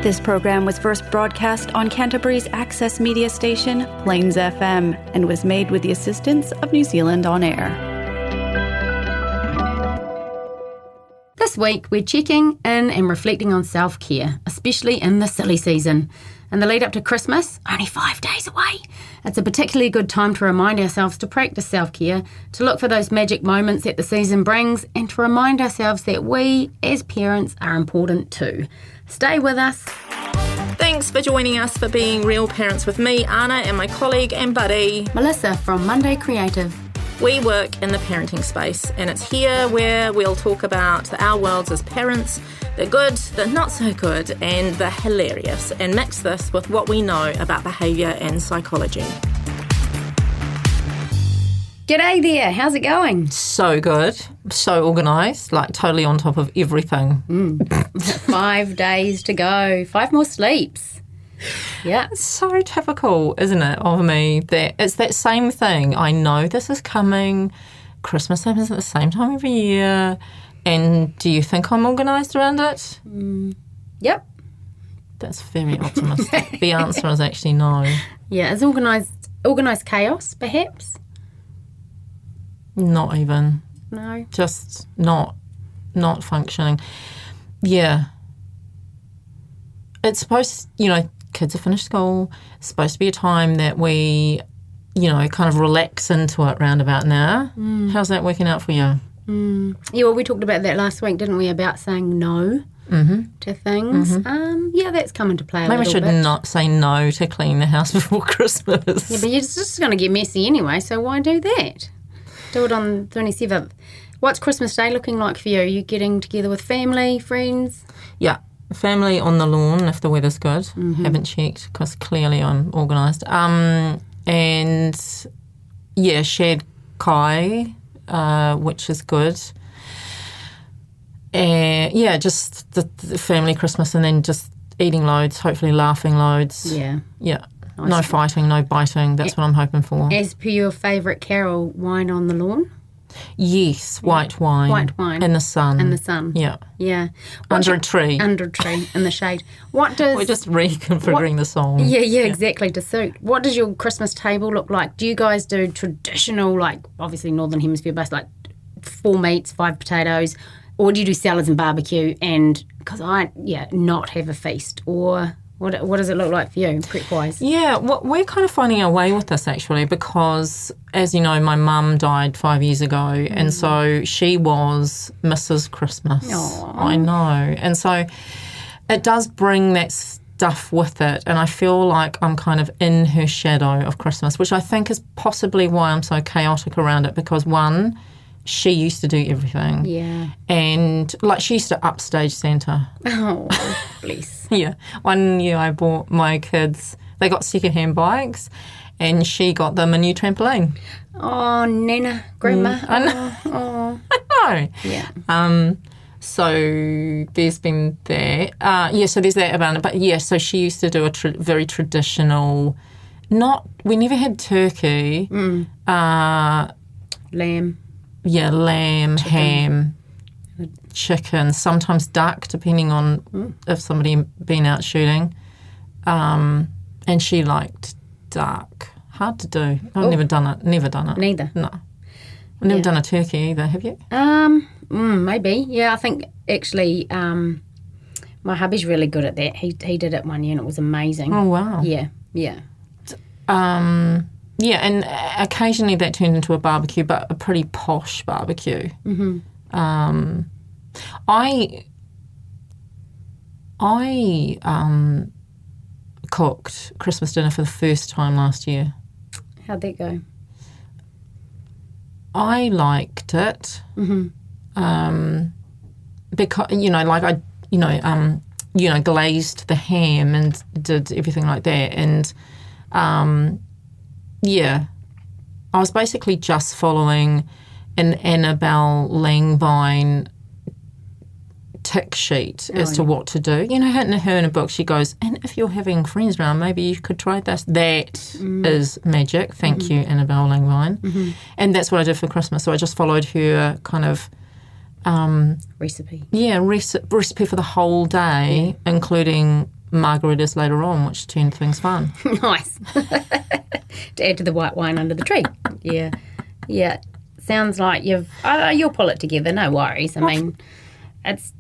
This program was first broadcast on Canterbury's access media station, Plains FM, and was made with the assistance of New Zealand On Air. This week, we're checking in and reflecting on self-care, especially in the silly season. In the lead up to Christmas, only 5 days away, it's a particularly good time to remind ourselves to practice self-care, to look for those magic moments that the season brings, and to remind ourselves that we, as parents, are important too. Stay with us. Thanks for joining us for Being Real Parents with me, Anna, and my colleague and buddy, Melissa from Monday Creative. We work in the parenting space, and it's here where we'll talk about our worlds as parents, the good, the not so good, and the hilarious, and mix this with what we know about behaviour and psychology. G'day there, how's it going? So good, so organised, like totally on top of everything. 5 days to go, 5 more sleeps. Yeah. It's so typical, isn't it, of me, that it's that same thing. I know this is coming. Christmas happens at the same time every year. And do you think I'm organised around it? Yep. That's very optimistic. The answer is actually no. Yeah, is organised chaos, perhaps? Not even. No. Just not functioning. Yeah. It's supposed, kids have finished school. It's supposed to be a time that we, kind of relax into it round about now. How's that working out for you? Yeah, well, we talked about that last week, didn't we, about saying no to things. Yeah, that's come into play a Maybe I little should bit. not say no to clean the house before Christmas. Yeah, but it's just going to get messy anyway, so why do that? Do it on the 27th. What's Christmas Day looking like for you? Are you getting together with family, friends? Yeah, family on the lawn if the weather's good. Haven't checked because clearly I'm organised. And, yeah, shared kai, which is good. Yeah, just the family Christmas and then just eating loads, hopefully laughing loads. Yeah. Yeah. No fighting, no biting. That's what I'm hoping for. As per your favourite carol, Wine on the Lawn? Yes, white wine. White wine. In the sun. In the sun. Yeah. Yeah. Under a tree. Under a tree, in the shade. What does... We're just reconfiguring the song. Yeah, exactly, to suit. What does your Christmas table look like? Do you guys do traditional, like, obviously Northern Hemisphere based, like 4 meats, 5 potatoes, or do you do salads and barbecue and, because not have a feast? Or what does it look like for you, prep-wise? Yeah, we're kind of finding our way with this actually because, as you know, my mum died 5 years ago and so she was Mrs. Christmas. Aww. I know. And so it does bring that stuff with it and I feel like I'm kind of in her shadow of Christmas, which I think is possibly why I'm so chaotic around it because, one, she used to do everything. Yeah. And, she used to upstage Santa. Oh, bless. Yeah. One year I bought my kids, they got second-hand bikes and she got them a new trampoline. Oh, Nana, Grandma. I know. Oh. I know. Yeah. So there's been that. So there's that about it. But, yeah, so she used to do a very traditional, we never had turkey. Lamb. Yeah, lamb, Chicken. ham, chicken, sometimes duck, depending on if somebody been out shooting. And she liked duck. Hard to do. I've never done it. Neither. No. I've never done a turkey either, have you? Maybe. Yeah, I think actually my hubby's really good at that. He did it one year and it was amazing. Oh, wow. Yeah. Yeah, and occasionally that turned into a barbecue, but a pretty posh barbecue. I cooked Christmas dinner for the first time last year. How'd that go? I liked it because I glazed the ham and did everything like that, and yeah, I was basically just following an Annabelle Langvine tick sheet as to what to do. Her in a book, she goes, and if you're having friends around, maybe you could try this. That is magic. Thank you, Annabelle Langvine. And that's what I did for Christmas. So I just followed her kind of recipe. Yeah, recipe for the whole day, including margaritas later on, which turned things fun. Nice. To add to the white wine under the tree. Yeah. Yeah. Sounds like you'll pull it together, no worries. I mean, it's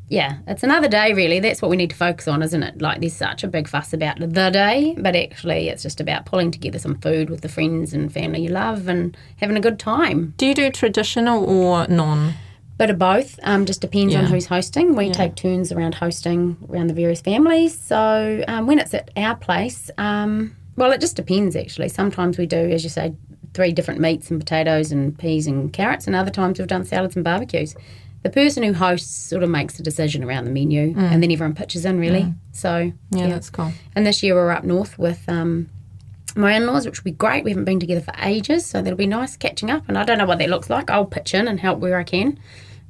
another day really. That's what we need to focus on, isn't it? Like there's such a big fuss about the day, but actually it's just about pulling together some food with the friends and family you love and having a good time. Do you do traditional or non? Bit of both. Just depends on who's hosting. We take turns around hosting around the various families. So when it's at our place, well, it just depends actually. Sometimes we do, as you say, 3 different meats and potatoes and peas and carrots, and other times we've done salads and barbecues. The person who hosts sort of makes the decision around the menu, and then everyone pitches in really. So that's cool. And this year we're up north with my in-laws, which will be great. We haven't been together for ages, so that'll be nice catching up. And I don't know what that looks like. I'll pitch in and help where I can.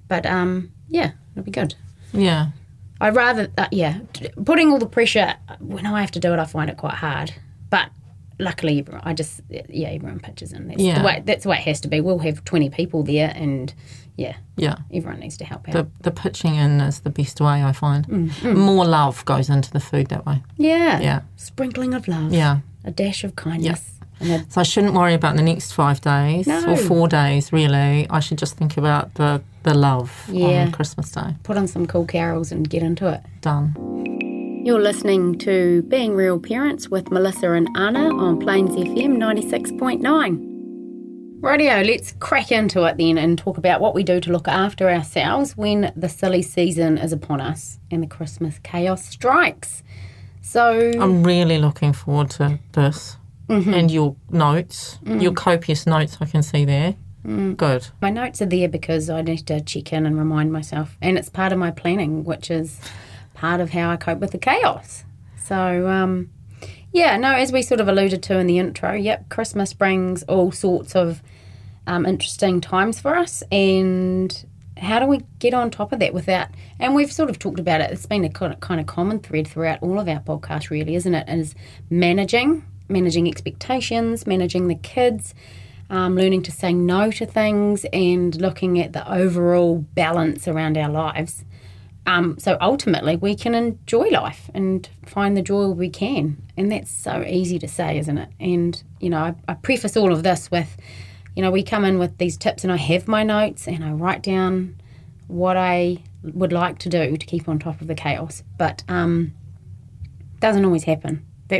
But, it'll be good. Yeah. I'd rather, putting all the pressure, when I have to do it, I find it quite hard. But luckily, everyone pitches in. That's the way it has to be. We'll have 20 people there and, everyone needs to help out. The pitching in is the best way, I find. More love goes into the food that way. Yeah. Sprinkling of love. Yeah. A dash of kindness. Yeah. So I shouldn't worry about the next 5 days or 4 days, really. I should just think about the love on Christmas Day. Put on some cool carols and get into it. Done. You're listening to Being Real Parents with Melissa and Anna on Plains FM 96.9. Rightio, let's crack into it then and talk about what we do to look after ourselves when the silly season is upon us and the Christmas chaos strikes. So I'm really looking forward to this. And your notes, your copious notes I can see there. Good. My notes are there because I need to check in and remind myself. And it's part of my planning, which is part of how I cope with the chaos. So, as we sort of alluded to in the intro, Christmas brings all sorts of interesting times for us. And how do we get on top of that without... And we've sort of talked about it. It's been a kind of common thread throughout all of our podcasts, really, isn't it? Is managing expectations, managing the kids, learning to say no to things and looking at the overall balance around our lives. So ultimately we can enjoy life and find the joy we can. And that's so easy to say, isn't it? And, I preface all of this with, we come in with these tips and I have my notes and I write down what I would like to do to keep on top of the chaos. But doesn't always happen. I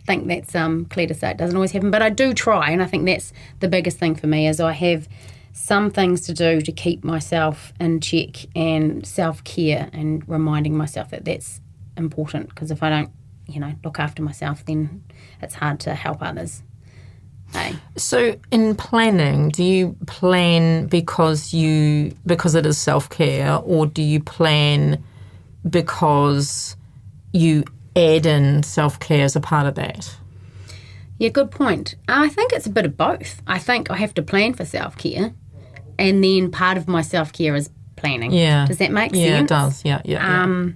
think that's clear to say. It doesn't always happen, but I do try, and I think that's the biggest thing for me is I have some things to do to keep myself in check and self-care and reminding myself that that's important because if I don't, look after myself, then it's hard to help others. Hey. So in planning, do you plan because it is self-care or do you plan because you add in self-care as a part of that? Yeah, good point. I think it's a bit of both. I think I have to plan for self-care and then part of my self-care is planning. Yeah. Does that make sense? Yeah, it does. Yeah.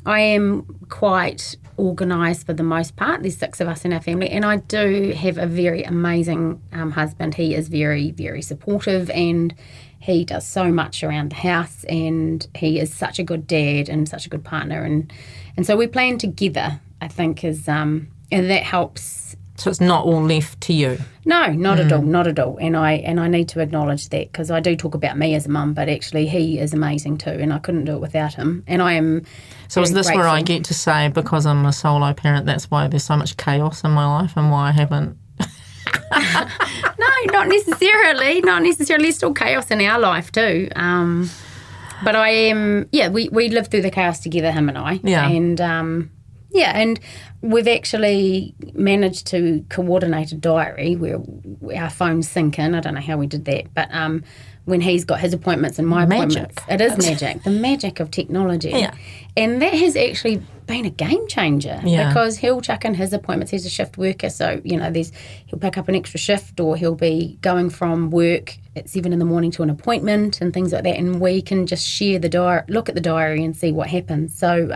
I am quite organised for the most part. There's 6 of us in our family and I do have a very amazing husband. He is very, very supportive and he does so much around the house and he is such a good dad and such a good partner and so we plan together, I think, and that helps. So it's not all left to you? No, not at all. And I need to acknowledge that because I do talk about me as a mum, but actually he is amazing too and I couldn't do it without him. And I am So is this grateful. Where I get to say, because I'm a solo parent, that's why there's so much chaos in my life and why I haven't... No, not necessarily. There's still chaos in our life too. But I am, we live through the chaos together, him and I. Yeah. And, and we've actually managed to coordinate a diary where our phones sync in. I don't know how we did that, but when he's got his appointments and my appointments. It is magic. The magic of technology. Yeah. And that has actually been a game changer because he'll chuck in his appointments. He's a shift worker, so he'll pick up an extra shift or he'll be going from work at 7 a.m. to an appointment and things like that, and we can just share the diary, look at the diary and see what happens. So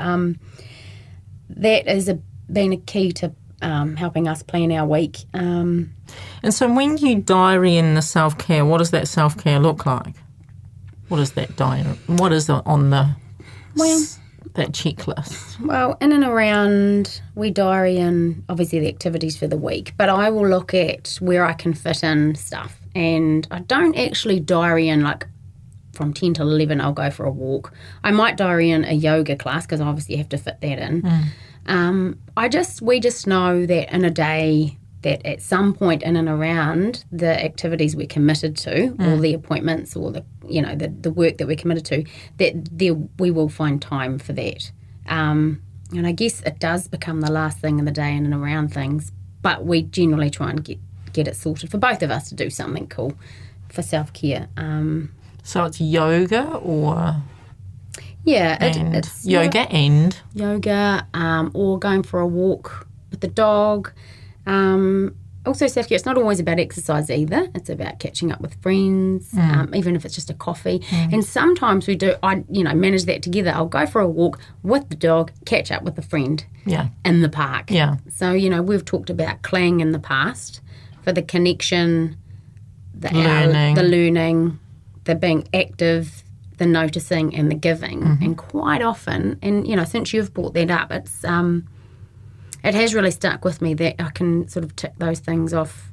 that has been a key to helping us plan our week. And so when you diary in the self-care, what does that self-care look like? What is that diary? What is on the... Well, that checklist? Well, in and around, we diary in, obviously, the activities for the week, but I will look at where I can fit in stuff. And I don't actually diary in, like, from 10 to 11, I'll go for a walk. I might diary in a yoga class because obviously you have to fit that in. We just know that in a day that at some point in and around the activities we're committed to, or the appointments, or the work that we're committed to, that we will find time for that. And I guess it does become the last thing in the day in and around things, but we generally try and get it sorted for both of us to do something cool for self-care. So it's yoga or... Yeah, it's yoga and... Yoga, or going for a walk with the dog. Also self-care, it's not always about exercise either. It's about catching up with friends, even if it's just a coffee. And sometimes I manage that together. I'll go for a walk with the dog, catch up with a friend in the park. Yeah. So, we've talked about Cling in the past for the connection, the learning, the being active, the noticing and the giving. And quite often, and since you've brought that up, it's it has really stuck with me that I can sort of tick those things off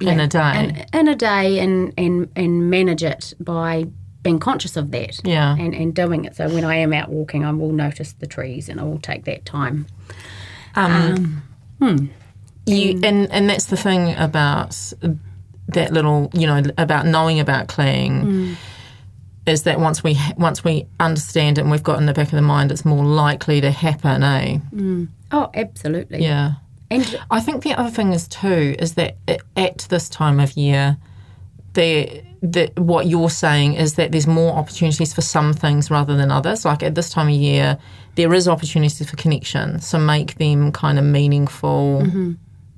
in a day. In a day and manage it by being conscious of that and doing it. So when I am out walking, I will notice the trees and I will take that time. And that's the thing about that little, about knowing about Cling, is that once we understand it and we've got in the back of the mind, it's more likely to happen, eh? Oh, absolutely. Yeah. And I think the other thing is too is that at this time of year, what you're saying is that there's more opportunities for some things rather than others. Like at this time of year, there is opportunities for connection, so make them kind of meaningful.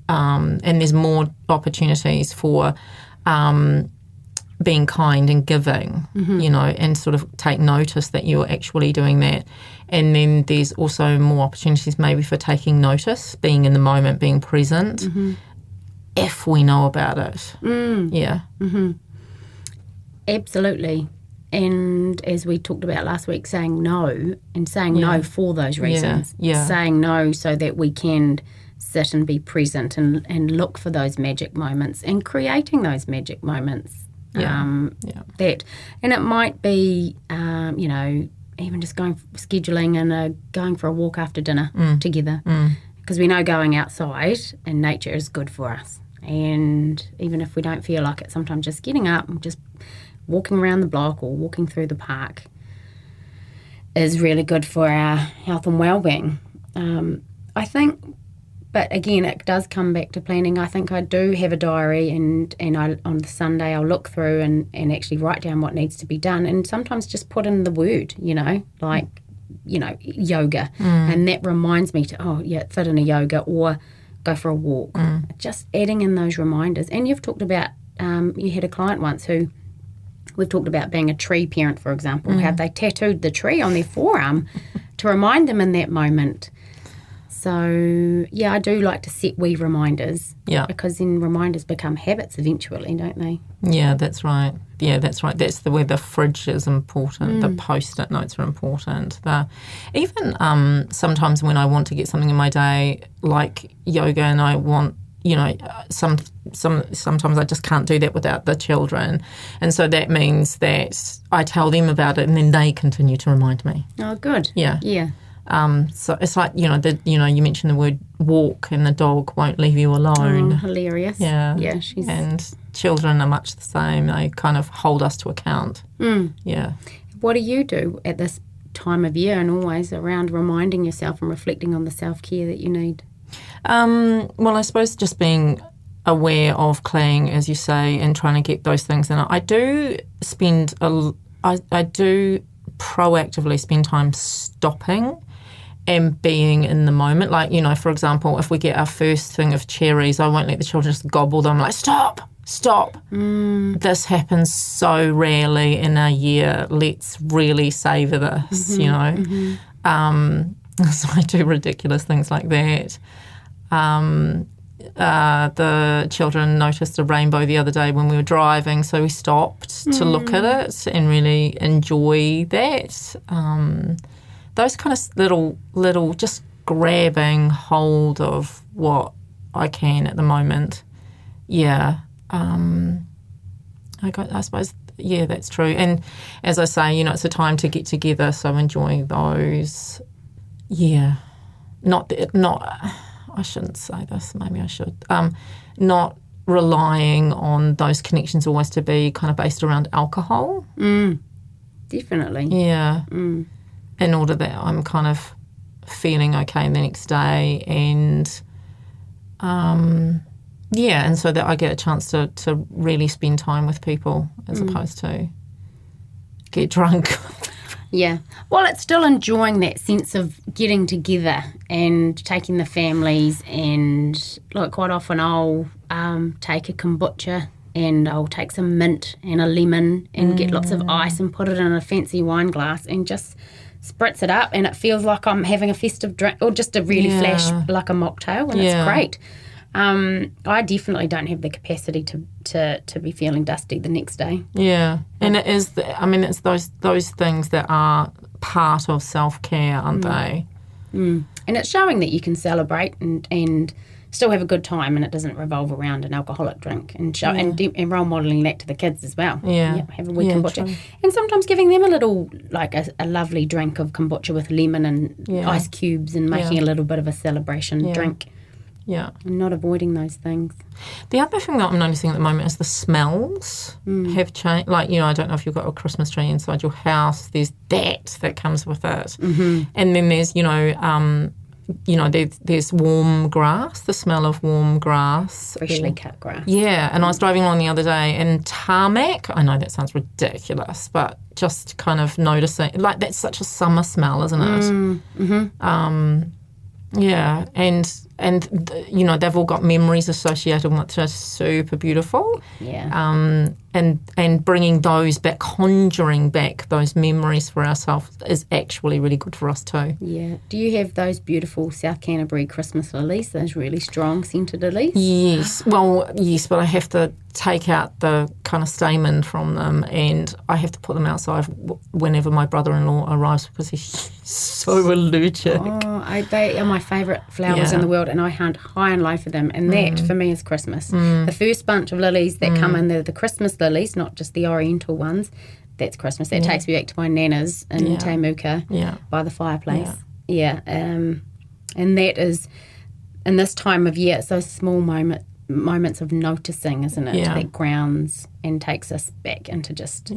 And there's more opportunities for being kind and giving, and sort of take notice that you're actually doing that. And then there's also more opportunities maybe for taking notice, being in the moment, being present, if we know about it. Yeah. Absolutely. And as we talked about last week, saying no, and saying no for those reasons. Saying no so that we can sit and be present and look for those magic moments and creating those magic moments. And it might be, even just scheduling and going for a walk after dinner together, because we know going outside in nature is good for us. And even if we don't feel like it, sometimes just getting up and just walking around the block or walking through the park is really good for our health and well-being. I think, but again, it does come back to planning. I think I do have a diary, and on the Sunday I'll look through and actually write down what needs to be done, and sometimes just put in the word, yoga, and that reminds me to fit in a yoga or go for a walk. Just adding in those reminders. And you've talked about you had a client once who we've talked about being a tree parent, for example. How they tattooed the tree on their forearm to remind them in that moment. So, I do like to set wee reminders. Yeah. Because then reminders become habits eventually, don't they? Yeah, that's right. That's where the fridge is important. The Post-it notes are important. Even sometimes when I want to get something in my day, like yoga, and I want, sometimes I just can't do that without the children. And so that means that I tell them about it and then they continue to remind me. Oh, good. Yeah. Yeah. So it's like, you mentioned the word walk and the dog won't leave you alone. Oh, hilarious. Yeah. Yeah, and children are much the same. They kind of hold us to account. Yeah. What do you do at this time of year and always around reminding yourself and reflecting on the self-care that you need? Well, I suppose just being aware of Cling, as you say, and trying to get those things in. I do proactively spend time stopping and being in the moment. Like, for example, if we get our first thing of cherries, I won't let the children just gobble them. I'm like, stop. This happens so rarely in a year. Let's really savour this, So I do ridiculous things like that. the children noticed a rainbow the other day when we were driving, so we stopped to look at it and really enjoy that. Those kind of little just grabbing hold of what I can at the moment. Yeah. I suppose, yeah, that's true. And as I say, it's a time to get together, so enjoying those. Yeah. Not I shouldn't say this, maybe I should. Not relying on those connections always to be kind of based around alcohol. Definitely. Yeah. In order that I'm kind of feeling okay the next day and and so that I get a chance to really spend time with people as opposed to get drunk. Yeah. Well, it's still enjoying that sense of getting together and taking the families, and like quite often I'll take a kombucha and I'll take some mint and a lemon and get lots of ice and put it in a fancy wine glass and just spritz it up, and it feels like I'm having a festive drink or just a really flash like a mocktail, and it's great. I definitely don't have the capacity to be feeling dusty the next day. Yeah, and it is. It's those things that are part of self-care, aren't they? And it's showing that you can celebrate and still have a good time, and it doesn't revolve around an alcoholic drink, and and role modelling that to the kids as well. Yeah, have a wee kombucha, and sometimes giving them a little like a lovely drink of kombucha with lemon and ice cubes, and making a little bit of a celebration drink. Yeah. And not avoiding those things. The other thing that I'm noticing at the moment is the smells have changed. Like, I don't know if you've got a Christmas tree inside your house. There's that comes with it. Mm-hmm. And then there's, there's warm grass, the smell of warm grass. Freshly cut grass. Yeah. And I was driving along the other day and tarmac, I know that sounds ridiculous, but just kind of noticing, like that's such a summer smell, isn't it? Mm-hmm. Yeah, and they've all got memories associated with it, just super beautiful. Yeah. And bringing those back, conjuring back those memories for ourselves is actually really good for us too. Yeah. Do you have those beautiful South Canterbury Christmas lilies, those really strong scented lilies? Yes. Well, yes, but I have to take out the kind of stamen from them, and I have to put them outside whenever my brother-in-law arrives because he's so allergic. Oh, they are my favourite flowers in the world, and I hunt high and low for them, and that for me is Christmas. The first bunch of lilies that come in, they're the Christmas lilies, not just the oriental ones. That's Christmas. That takes me back to my nana's in Temuka by the fireplace. Yeah. And that is, in this time of year, it's those small moments of noticing, isn't it? Yeah. That grounds and takes us back into just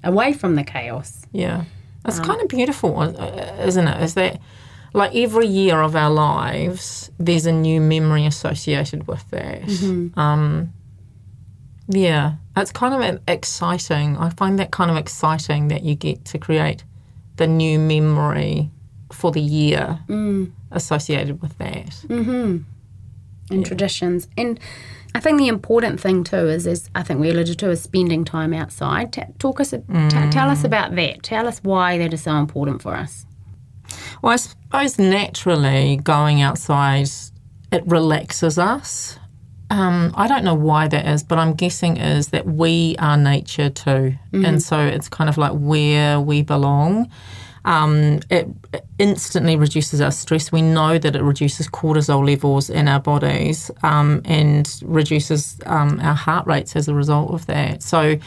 away from the chaos. Yeah. It's kind of beautiful, isn't it? Is that, like, every year of our lives, there's a new memory associated with that. Mm-hmm. Yeah. It's kind of exciting. I find that kind of exciting that you get to create the new memory for the year associated with that. Mm-hmm. And traditions. And I think the important thing too is I think we alluded to, is spending time outside. Tell us about that. Tell us why that is so important for us. Well, I suppose naturally going outside, it relaxes us. I don't know why that is, but I'm guessing is that we are nature too. Mm-hmm. And so it's kind of like where we belong. It instantly reduces our stress. We know that it reduces cortisol levels in our bodies and reduces our heart rates as a result of that. So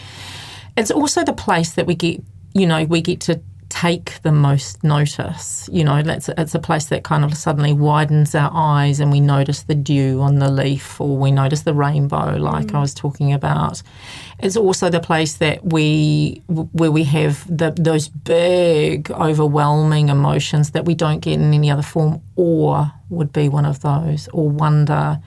it's also the place that we get to take the most notice. It's a place that kind of suddenly widens our eyes and we notice the dew on the leaf, or we notice the rainbow like I was talking about. It's also the place that where we have those big, overwhelming emotions that we don't get in any other form. Awe would be one of those, or wonder.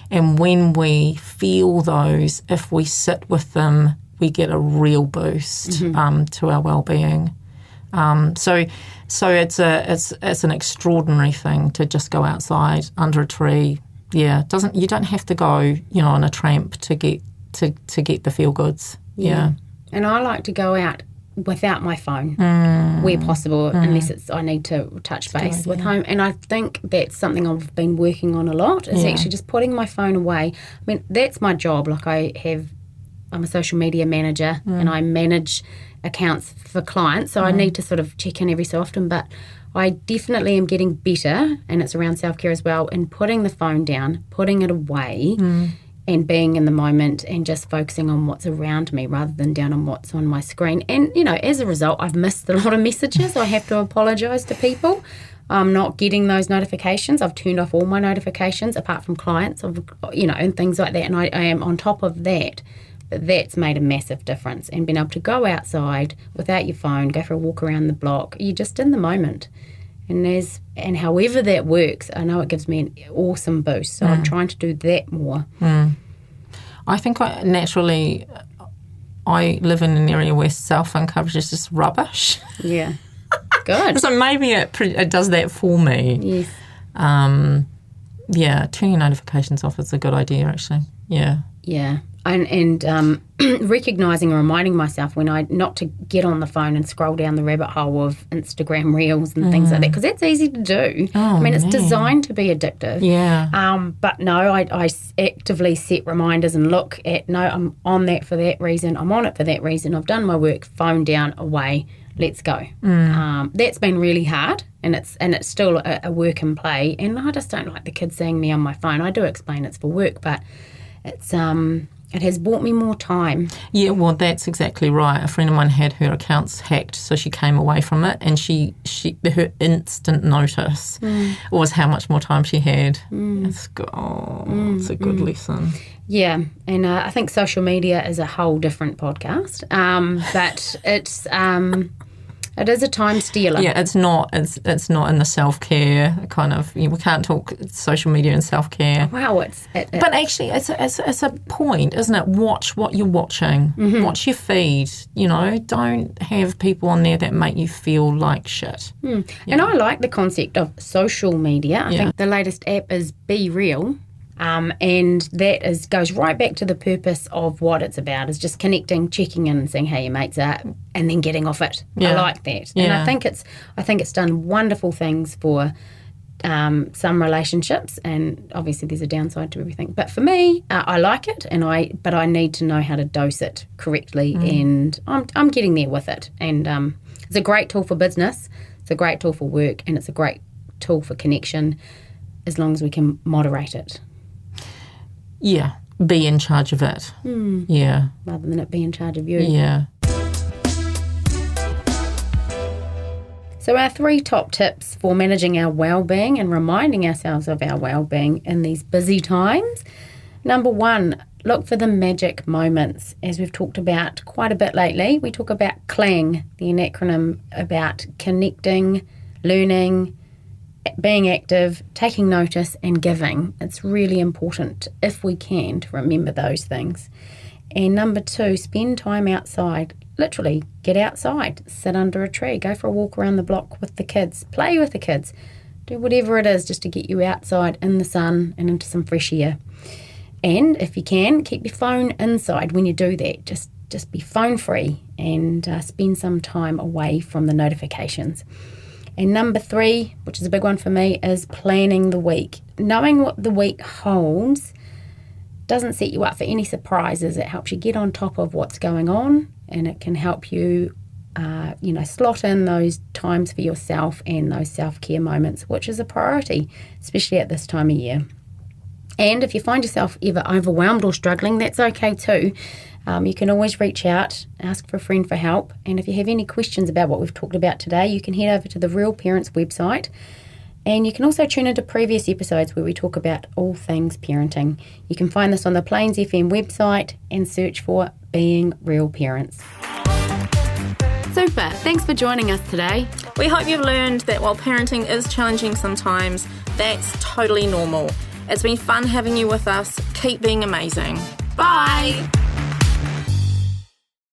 And when we feel those, if we sit with them, we get a real boost to our well-being. So it's an extraordinary thing to just go outside under a tree. Yeah, you don't have to go on a tramp to get the feel goods. Yeah. And I like to go out without my phone where possible, unless I need to touch base with home. And I think that's something I've been working on a lot, is actually just putting my phone away. I mean, that's my job. Like I'm a social media manager and I manage accounts for clients, so I need to sort of check in every so often, but I definitely am getting better, and it's around self-care as well, in putting the phone down, putting it away and being in the moment and just focusing on what's around me rather than down on what's on my screen. And, you know, as a result, I've missed a lot of messages. I have to apologise to people. I'm not getting those notifications. I've turned off all my notifications apart from clients, and things like that. And I am on top of that. But that's made a massive difference. And being able to go outside without your phone, go for a walk around the block, you're just in the moment. And however that works, I know it gives me an awesome boost. So I'm trying to do that more. I think I live in an area where cell phone coverage is just rubbish. Yeah. Good. So maybe it does that for me. Yes. Turning notifications off is a good idea, actually. Yeah. Yeah. And recognising and reminding myself not to get on the phone and scroll down the rabbit hole of Instagram reels and things like that, because that's easy to do. It's designed to be addictive. Yeah. But no, I actively set reminders and look at, no, I'm on that for that reason. I'm on it for that reason. I've done my work, phone down, away, let's go. That's been really hard. And it's still a work and play. And I just don't like the kids seeing me on my phone. I do explain it's for work, but it's it has bought me more time. Yeah, well, that's exactly right. A friend of mine had her accounts hacked, so she came away from it, and her instant notice was how much more time she had. It's a good lesson. Yeah, and I think social media is a whole different podcast, but it's it is a time stealer. Yeah, it's not in the self-care kind of. We can't talk social media and self-care. Wow, but actually, it's a point, isn't it? Watch what you're watching. Watch your feed. Don't have people on there that make you feel like shit. Yeah. And I like the concept of social media. I think the latest app is Be Real. And that goes right back to the purpose of what it's about, is just connecting, checking in and seeing how your mates are, and then getting off it. I like that. And I think it's done wonderful things for some relationships, and obviously there's a downside to everything. But for me, I like it, but I need to know how to dose it correctly, and I'm getting there with it. And it's a great tool for business, it's a great tool for work, and it's a great tool for connection, as long as we can moderate it. Yeah, be in charge of it. Yeah. Rather than it be in charge of you. Yeah. So our 3 top tips for managing our well-being and reminding ourselves of our well-being in these busy times. Number 1, look for the magic moments. As we've talked about quite a bit lately, we talk about CLANG, the acronym about connecting, learning, being active, taking notice and giving. It's really important, if we can, to remember those things. And number 2, spend time outside. Literally, get outside, sit under a tree, go for a walk around the block with the kids, play with the kids, do whatever it is just to get you outside in the sun and into some fresh air. And if you can, keep your phone inside when you do that. Just be phone free and spend some time away from the notifications. And number 3, which is a big one for me, is planning the week. Knowing what the week holds doesn't set you up for any surprises. It helps you get on top of what's going on, and it can help you, slot in those times for yourself and those self-care moments, which is a priority, especially at this time of year. And if you find yourself ever overwhelmed or struggling, that's okay too. You can always reach out, ask for a friend for help. And if you have any questions about what we've talked about today, you can head over to the Real Parents website. And you can also tune into previous episodes where we talk about all things parenting. You can find this on the Plains FM website and search for Being Real Parents. Super. Thanks for joining us today. We hope you've learned that while parenting is challenging sometimes, that's totally normal. It's been fun having you with us. Keep being amazing. Bye.